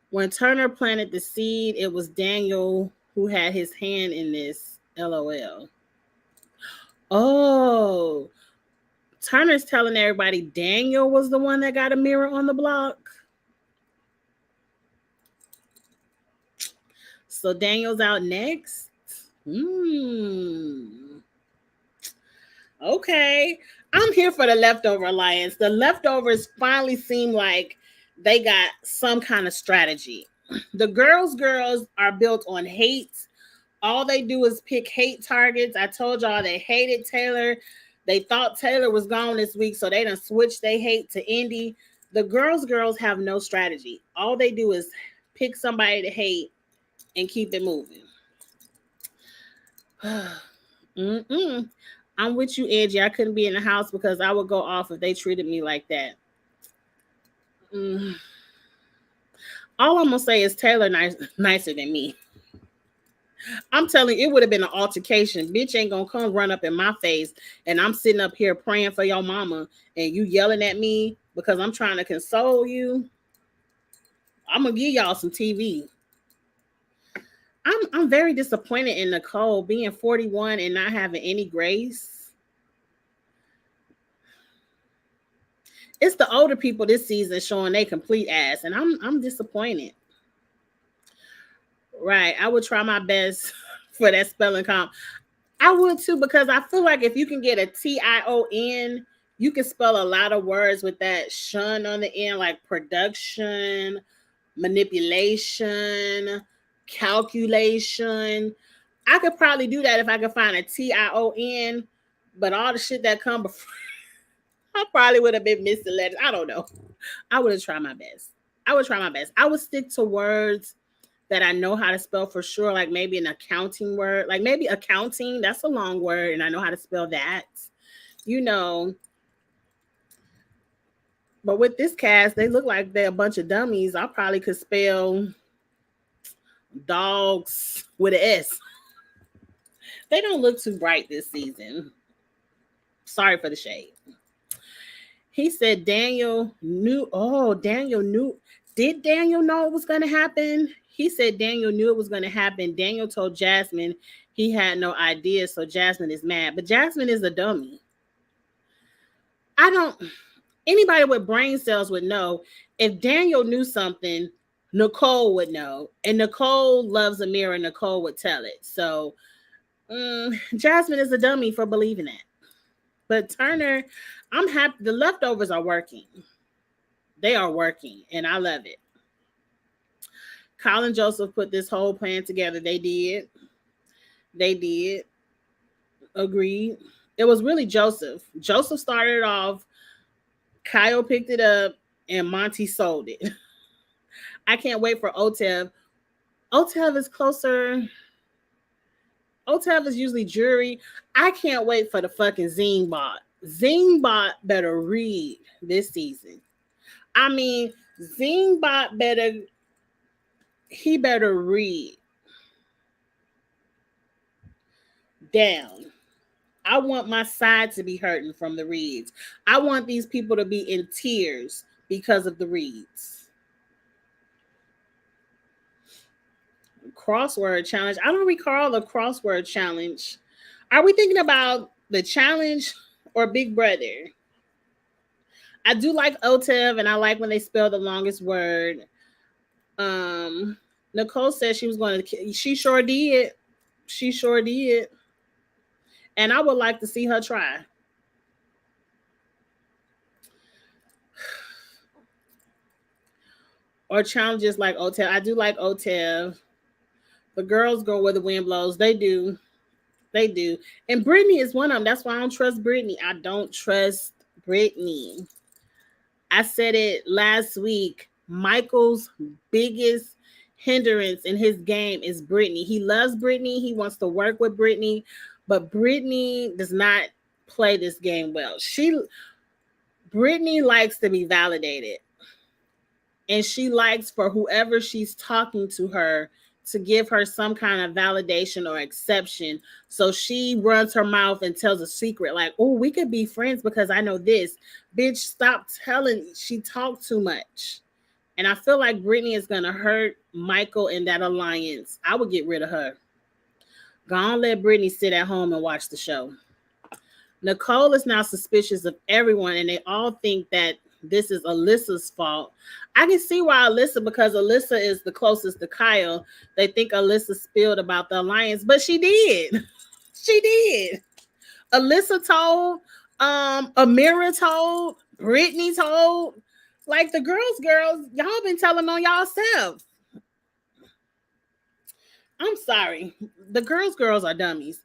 When Turner planted the seed, it was Daniel who had his hand in this. LOL. Oh, Turner's telling everybody Daniel was the one that got a mirror on the block. So Daniel's out next. Okay. I'm here for the leftover alliance. The leftovers finally seem like they got some kind of strategy. The girls are built on hate. All they do is pick hate targets. I told y'all they hated Taylor. They thought Taylor was gone this week, so they done switched they hate to Indy. The girls have no strategy. All they do is pick somebody to hate and keep it moving. I'm with you, Angie. I couldn't be in the house because I would go off if they treated me like that. All I'm gonna say is Taylor nicer than me. I'm telling you, it would have been an altercation. Bitch ain't gonna come run up in my face and I'm sitting up here praying for your mama and you yelling at me because I'm trying to console you. I'm gonna give y'all some TV. I'm very disappointed in Nicole being 41 and not having any grace. It's the older people this season showing they complete ass, and I'm disappointed. Right. I would try my best for that spelling comp. I would too, because I feel like if you can get a TION, you can spell a lot of words with that shun on the end, like production, manipulation, calculation. I could probably do that if I could find a TION, but all the shit that come before, I probably would have been missing letters. I don't know. I would have tried my best. I would stick to words that I know how to spell for sure, like maybe an accounting word, like maybe accounting, that's a long word, and I know how to spell that, you know. But with this cast, they look like they're a bunch of dummies. I probably could spell dogs with an S. They don't look too bright this season. Sorry for the shade. He said Daniel knew. Oh, Daniel knew. Did Daniel know it was going to happen? He said Daniel knew it was going to happen. Daniel told Jasmine he had no idea, so Jasmine is mad. But Jasmine is a dummy. Anybody with brain cells would know if Daniel knew something, Nicole would know. And Nicole loves a mirror, Nicole would tell it. So Jasmine is a dummy for believing that. But Turner, I'm happy. The leftovers are working. They are working, and I love it. Colin Joseph put this whole plan together. They did. Agreed. It was really Joseph. Joseph started it off. Kyle picked it up, and Monty sold it. I can't wait for Otev. Otev is closer. Otev is usually jury. I can't wait for the fucking Zine bot. Zine bot better read this season. I mean, Zine bot better read. Down. I want my side to be hurting from the reads. I want these people to be in tears because of the reads. Crossword challenge. I don't recall the crossword challenge. Are we thinking about the challenge or Big Brother? I do like OTEV and I like when they spell the longest word. Um, Nicole said she was going to. She sure did. She sure did. And I would like to see her try. Or challenges like OTEV. I do like OTEV. The girls go where the wind blows. They do. They do. And Brittany is one of them. That's why I don't trust Brittany. I don't trust Brittany. I said it last week. Michael's biggest hindrance in his game is Brittany. He loves Brittany. He wants to work with Brittany, but Brittany does not play this game well. Brittany likes to be validated, and she likes for whoever she's talking to her to give her some kind of validation or exception. So she runs her mouth and tells a secret like, oh, we could be friends because I know this. Bitch, stop telling. She talked too much. And I feel like Brittany is going to hurt Michael in that alliance. I would get rid of her. Go on, let Brittany sit at home and watch the show. Nicole is now suspicious of everyone, and they all think that this is Alyssa's fault. I can see why Alyssa, because Alyssa is the closest to Kyle. They think Alyssa spilled about the alliance, but she did. She did. Alyssa told, Amira told, Brittany told. Like the girls, y'all been telling on y'allself. I'm sorry. The girls are dummies.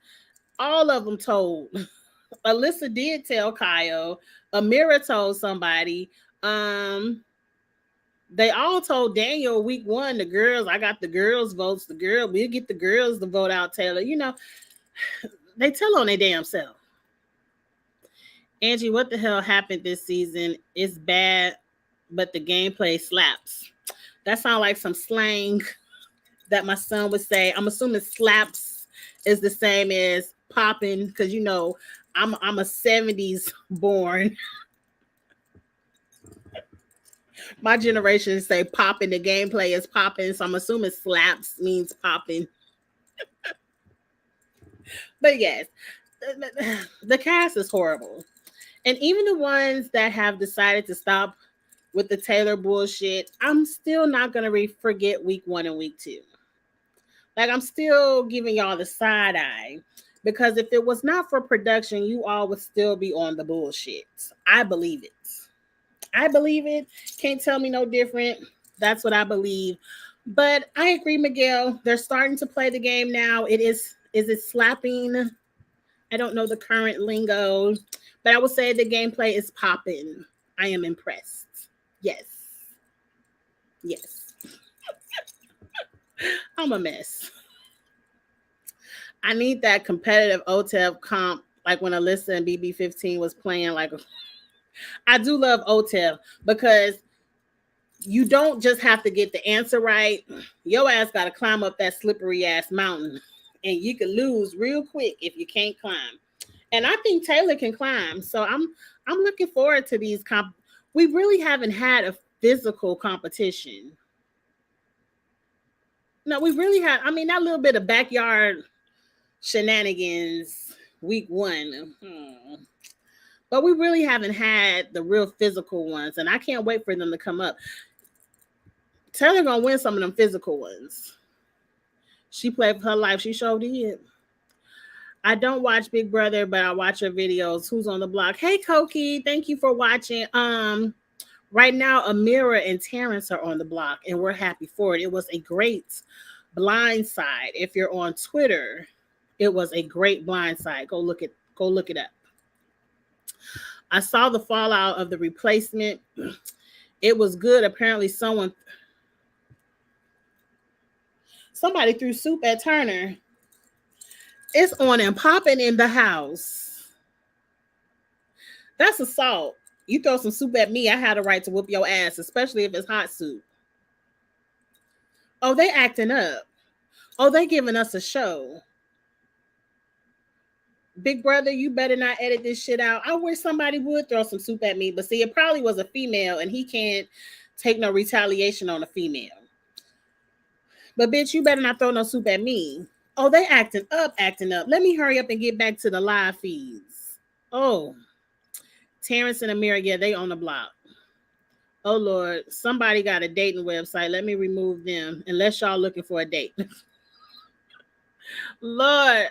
All of them told. Alyssa did tell Kyle. Amira told somebody. They all told Daniel week 1, the girls, I got the girls' votes. We'll get the girls to vote out Taylor. You know, they tell on their damn self. Angie, what the hell happened this season? It's bad, but the gameplay slaps. That sounds like some slang that my son would say. I'm assuming slaps is the same as popping, because you know I'm a 70s born. My generation say popping, the gameplay is popping, so I'm assuming slaps means popping. But yes, the cast is horrible. And even the ones that have decided to stop with the Taylor bullshit, I'm still not going to forget week 1 and week 2. Like, I'm still giving y'all the side eye, because if it was not for production, you all would still be on the bullshit. I believe it. I believe it. Can't tell me no different. That's what I believe. But I agree, Miguel. They're starting to play the game now. Is it slapping? I don't know the current lingo, but I would say the gameplay is popping. I am impressed. Yes. Yes. I'm a mess. I need that competitive OTEV comp, like when Alyssa and BB15 was playing. Like, I do love OTEV because you don't just have to get the answer right. Your ass got to climb up that slippery ass mountain, and you could lose real quick if you can't climb. And I think Taylor can climb, so I'm looking forward to these we really haven't had a physical competition. No, we really have. I mean, that little bit of backyard shenanigans week 1. But we really haven't had the real physical ones, and I can't wait for them to come up. Taylor gonna win some of them physical ones. She played for her life. She showed it. I don't watch Big Brother, but I watch her videos. Who's on the block? Hey, Koki, thank you for watching. Right now, Amira and Terrence are on the block, and we're happy for it. It was a great blindside. If you're on Twitter, it was a great blindside. Go look it up. I saw the fallout of the replacement. It was good. Apparently, somebody threw soup at Turner. It's on and popping in the house. That's assault. You throw some soup at me, I had a right to whoop your ass, especially if it's hot soup. Oh, they acting up. Oh, they giving us a show. Big Brother, you better not edit this shit out. I wish somebody would throw some soup at me, but see, it probably was a female, and he can't take no retaliation on a female. But bitch, you better not throw no soup at me. Oh, they acting up, acting up. Let me hurry up and get back to the live feeds. Oh, Terrence and Amira, yeah, they on the block. Oh Lord, somebody got a dating website. Let me remove them unless y'all looking for a date. Lord,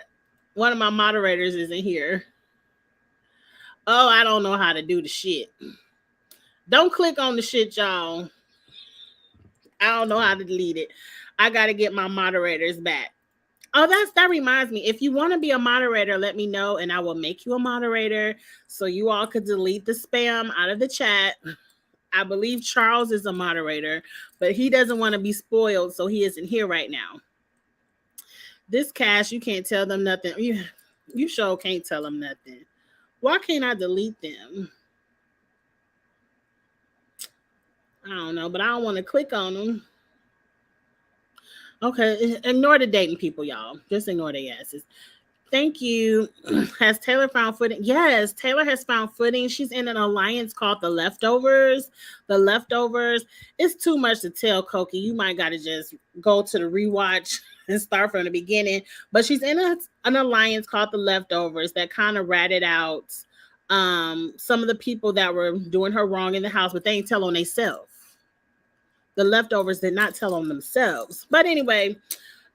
one of my moderators isn't here. Oh, I don't know how to do the shit. Don't click on the shit, y'all. I don't know how to delete it. I got to get my moderators back. Oh, that reminds me. If you want to be a moderator, let me know and I will make you a moderator so you all could delete the spam out of the chat. I believe Charles is a moderator, but he doesn't want to be spoiled, so he isn't here right now. This Cash, you can't tell them nothing. You sure can't tell them nothing. Why can't I delete them? I don't know, but I don't want to click on them. Okay, ignore the dating people, y'all. Just ignore their asses. Thank you. Has Taylor found footing? Yes, Taylor has found footing. She's in an alliance called The Leftovers. The Leftovers. It's too much to tell, Koki. You might got to just go to the rewatch and start from the beginning. But she's in an alliance called The Leftovers that kind of ratted out some of the people that were doing her wrong in the house, but they ain't tell on themselves. The Leftovers did not tell on themselves. But anyway,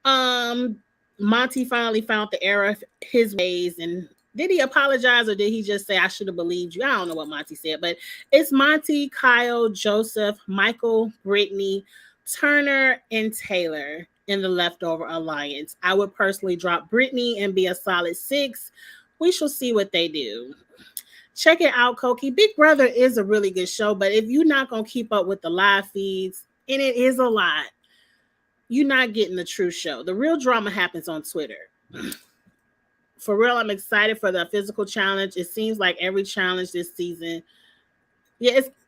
Monty finally found the error of his ways. And did he apologize or did he just say, I should have believed you? I don't know what Monty said, but it's Monty, Kyle, Joseph, Michael, Brittany, Turner, and Taylor in the Leftover Alliance. I would personally drop Brittany and be a solid 6. We shall see what they do. Check it out, Koki. Big Brother is a really good show, but if you're not going to keep up with the live feeds, and it is a lot, you're not getting the true show. The real drama happens on Twitter. For real, I'm excited for the physical challenge. It seems like every challenge this season,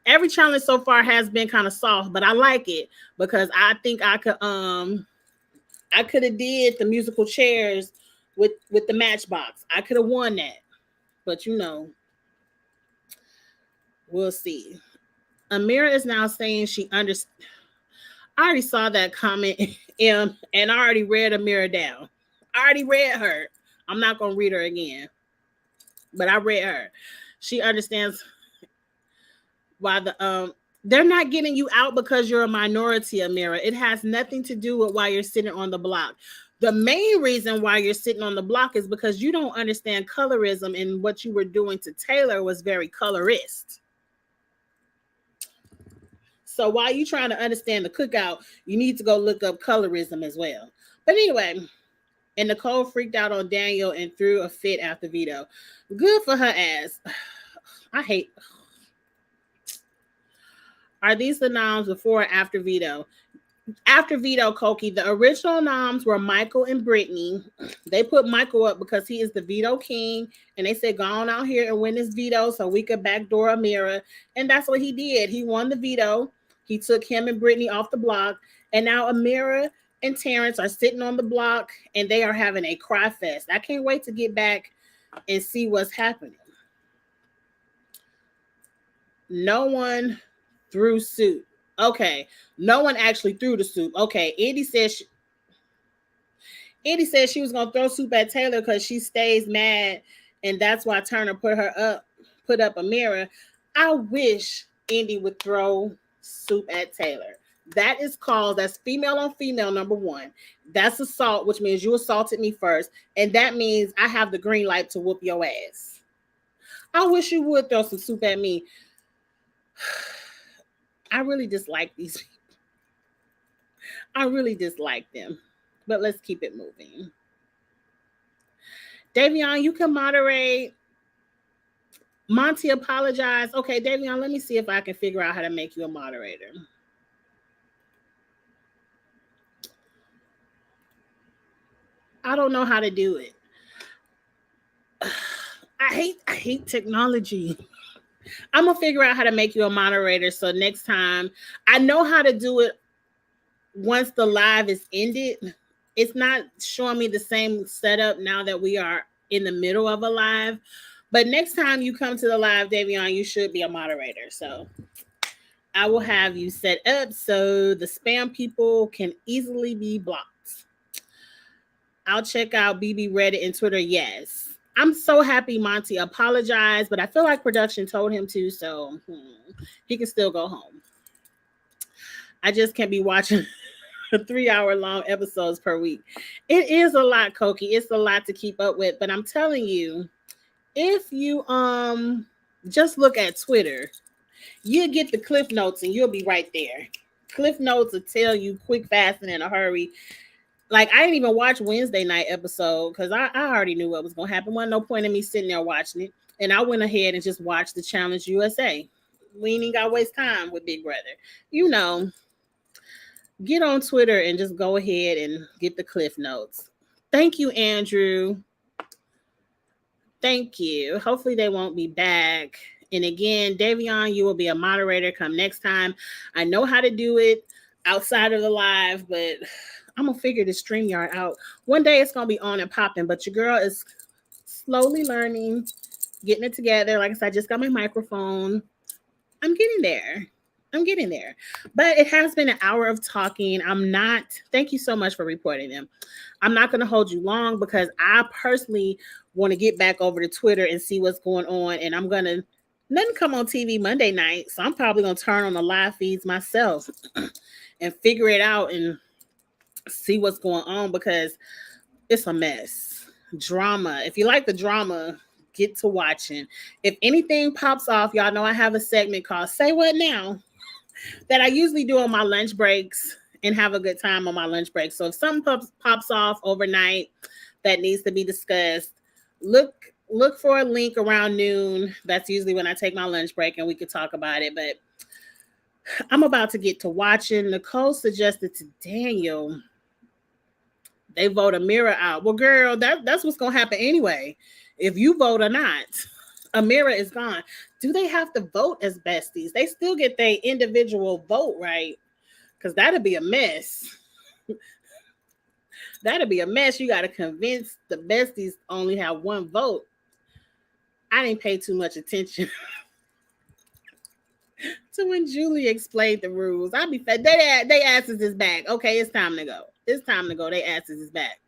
every challenge so far has been kind of soft, but I like it because I think I could have did the musical chairs with the Matchbox. I could have won that, but we'll see. Amira is now saying she understands. I already saw that comment and I already read Amira down. I already read her. I'm not going to read her again. But I read her. She understands why they're not getting you out because you're a minority, Amira. It has nothing to do with why you're sitting on the block. The main reason why you're sitting on the block is because you don't understand colorism, and what you were doing to Taylor was very colorist. So while you're trying to understand the cookout, you need to go look up colorism as well. But anyway, and Nicole freaked out on Daniel and threw a fit after veto. Good for her ass. I hate. Are these the noms before or after veto? After veto, Koki, the original noms were Michael and Brittany. They put Michael up because he is the veto king, and they said, go on out here and win this veto so we could backdoor Amira. And that's what he did. He won the veto. He took him and Brittany off the block, and now Amira and Terrence are sitting on the block, and they are having a cry fest. I can't wait to get back and see what's happening. No one threw soup. Okay, no one actually threw the soup. Okay, Andy said she was gonna throw soup at Taylor because she stays mad, and that's why Turner put up Amira. I wish Andy would throw soup at Taylor. That's female on female, number one. That's assault, which means you assaulted me first, and that means I have the green light to whoop your ass. I wish you would throw some soup at me. I really dislike these people. I really dislike them. But let's keep it moving. Davion, you can moderate. Monty apologized. Okay, Davion, let me see if I can figure out how to make you a moderator. I don't know how to do it. I hate technology. I'm gonna figure out how to make you a moderator so next time I know how to do it. Once the live is ended, it's not showing me the same setup now that we are in the middle of a live. But next time you come to the live, Davion, you should be a moderator. So I will have you set up so the spam people can easily be blocked. I'll check out BB Reddit and Twitter. Yes. I'm so happy Monty apologized, but I feel like production told him to, so he can still go home. I just can't be watching 3-hour long episodes per week. It is a lot, Koki. It's a lot to keep up with, but I'm telling you, if you just look at Twitter, you get the cliff notes and you'll be right there. Cliff notes will tell you quick, fast, and in a hurry. Like, I didn't even watch Wednesday night episode because I already knew what was going to happen. Wasn't no point in me sitting there watching it. And I went ahead and just watched the Challenge USA. We ain't got to waste time with Big Brother. You know, get on Twitter and just go ahead and get the cliff notes. Thank you, Andrew. Thank you. Hopefully they won't be back. And again, Davion, you will be a moderator come next time. I know how to do it outside of the live, but I'm going to figure the StreamYard out. One day it's going to be on and popping, but your girl is slowly learning, getting it together. Like I said, I just got my microphone. I'm getting there. But it has been an hour of talking. Thank you so much for reporting them. I'm not going to hold you long because I personally want to get back over to Twitter and see what's going on. And nothing come on TV Monday night. So I'm probably going to turn on the live feeds myself and figure it out and see what's going on because it's a mess. Drama. If you like the drama, get to watching. If anything pops off, y'all know I have a segment called Say What Now that I usually do on my lunch breaks and have a good time on my lunch break. So if something pops off overnight that needs to be discussed, look for a link around noon. That's usually when I take my lunch break and we could talk about it. But I'm about to get to watching. Nicole suggested to Daniel they vote Amira out. Well, girl, that's what's going to happen anyway. If you vote or not, Amira is gone. Do they have to vote as besties? They still get their individual vote, right? Because that'd be a mess. That'd be a mess. You got to convince the besties only have one vote. I didn't pay too much attention to when Julie explained the rules. I'd be fed. They asses is back. Okay, it's time to go. They asses is back.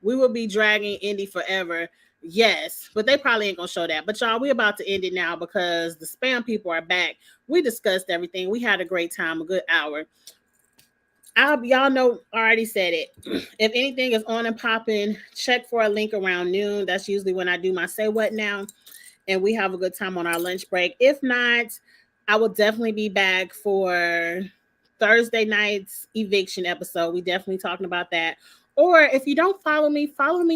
We will be dragging Indy forever. Yes, but they probably ain't gonna show that. But y'all, we about to end it now because the spam people are back. We discussed everything. We had a great time, a good hour. Y'all know, I already said it. If anything is on and popping, check for a link around noon. That's usually when I do my Say What Now, and we have a good time on our lunch break. If not, I will definitely be back for Thursday night's eviction episode. We definitely talking about that. Or if you don't follow me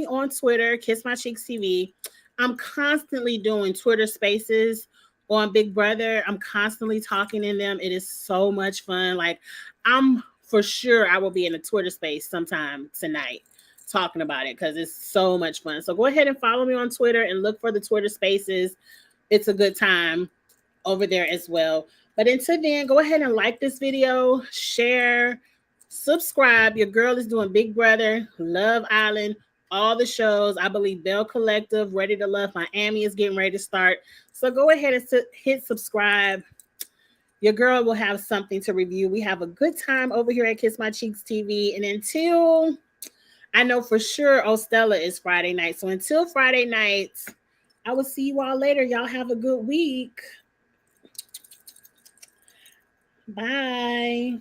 on Twitter, Kiss My Cheeks TV. I'm constantly doing Twitter spaces on Big Brother. I'm constantly talking in them. It is so much fun. Like, I'm for sure I will be in a Twitter space sometime tonight talking about it because it's so much fun. So go ahead and follow me on Twitter and look for the Twitter spaces. It's a good time over there as well. But until then, go ahead and like this video, share, subscribe. Your girl is doing Big Brother, Love Island, all the shows. I believe Bell Collective, Ready to Love Miami is getting ready to start. So go ahead and hit subscribe. Your girl will have something to review. We have a good time over here at Kiss My Cheeks TV. And until, I know for sure Ostella is Friday night. So until Friday night, I will see you all later. Y'all have a good week. Bye.